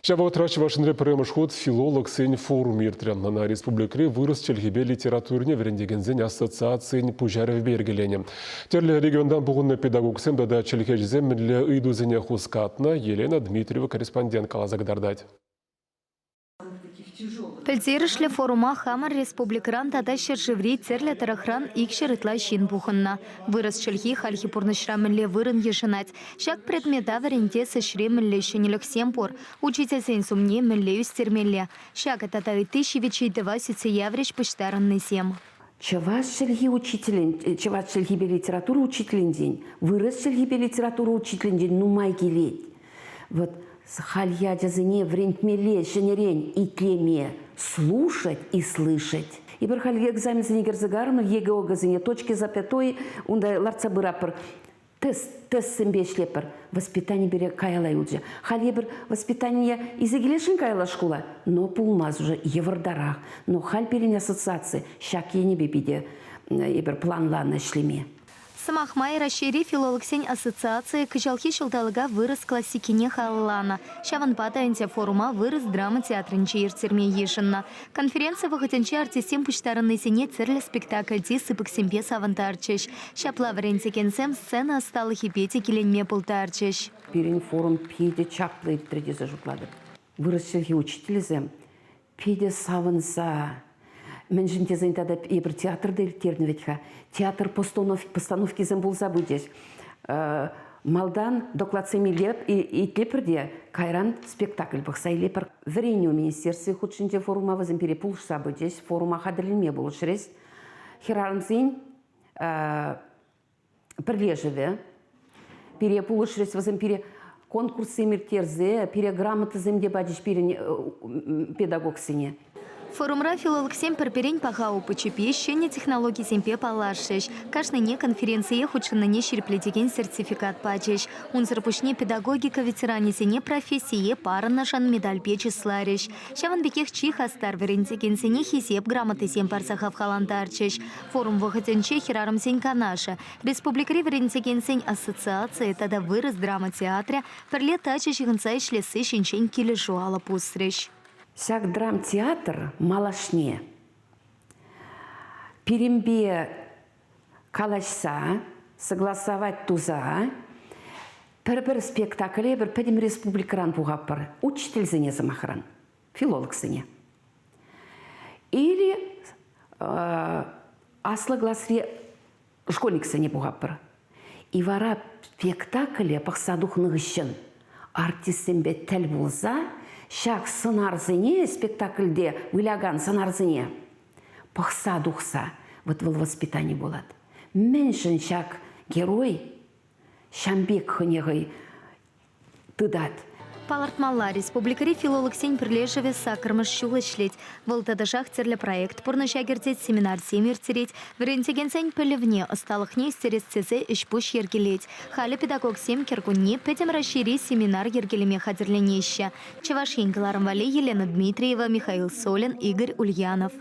Шавотра Чувашинре премышход филолог сень форум иртрен на республикре вырос челгебе литературне верендегензен ассоциациян пужаров бергелене. Терле региондан бугунна педагог сем да челгежзем для идузене хускатна Елена Дмитриева корреспондент Калазагдардать. Пельзерышле форума Хамар республикран тада шержеври терле тарахран икшерытла шин бухынна. Вырос чельхи хальхи пурнышрамелле вырын ешенать. Шак предмета варенте сышремелле шенелек семпор. Учитель сень сумне мелле юстермелле. Шак тата тысячи девасицы яврич почтаранный сем. Чаваш шельги учителен, чаваш шельги бе литературу учителен день. Вырос шельги бе литературу учителен день, ну май гилеть. Вот халья джазыне врентмеле шенерень и тлеме слушать и слышать. И бір хальге экзамен зенегер загарым, ЕГО газыне точки запятой, унда ларца бырапыр. Тест сэмбешлепыр. Воспитание бере каялай удже. Халье бір воспитание изегелешін каяла школа, но пулмаз уже евардарах. Но халь перен ассоциации, шак енебе биде, ебір планланы шлеме. Самах май расшири филолог сень ассоциации кычалхи шылдалыга вырос классикине халлана. Шаван патаенте форума вырос драма театрынче иртерме ешынна. Конференция выходенче артистем пуштарынный сене церле спектакль ди сыпык семпе савантарчеш. Шапла варенте кенсем сцена осталых и пети киленме пултарчеш. Перен форум педе чаплы треди зажуклады. Вырос шелги учителезем. Педе саванса. Мен жинтезен тада ебір театр дельтерні ветха. Театр постановки зембул забудеш. Малдан докладсами леп и тлеперде кайран спектакль бақса и лепер. Вреню министерстве худшинте форума вазым перепулш забудеш. Форума хадрлинме был шрест. Херармзин прилежеве. Перепулш шрест вазым пере конкурсы миртерзе, пере грамоты земде бадиш пере педагог сине. Форумра филолог сем перперень пахау почепи, щене технологии семпе палашеш. Каждый не конференции худшина не черплетиген сертификат пачеш. Он зарпушне педагогика ветеране сене профессии пара нашан медаль печи слареш. Шаван бекех чих астар верентиген сене хисеп грамоты сем парсахав халантарчеш. Форум выходенче херарам сень канаша. Республикари верентиген сень ассоциации тада вырос драма театре. Перле тачеш игнцай шлесы шинчень килежуала пустреш. Сяк драм-театр малашне. Перембе калашса, согласовать туза, пер спектакле, бір пәдім республикаран пуғаппар, учитель зіне замахран, филолог зіне. Или аслы гласре школьник зіне пуғаппар. И вара спектакле пақсадухны ғышын, артистембе тәл болза, шак сынарзыне спектакльде выляган сынарзыне пахса духса вот в воспитании болат. Меншин шак герой шамбек хынегой тыдат. Палартмалла республикари филолог сень прилежеве сакырмыш шулышлеть. Волтада шахтерле проект порношагертеть семинар семир тереть. Врентеген сень пелевне осталых не стерец цезе ишпуш ергелеть. Хали педагог сем кергунне петем расшири семинар ергелеме хадерленеща. Чавашин Галарам Вали, Елена Дмитриева, Михаил Солин, Игорь Ульянов.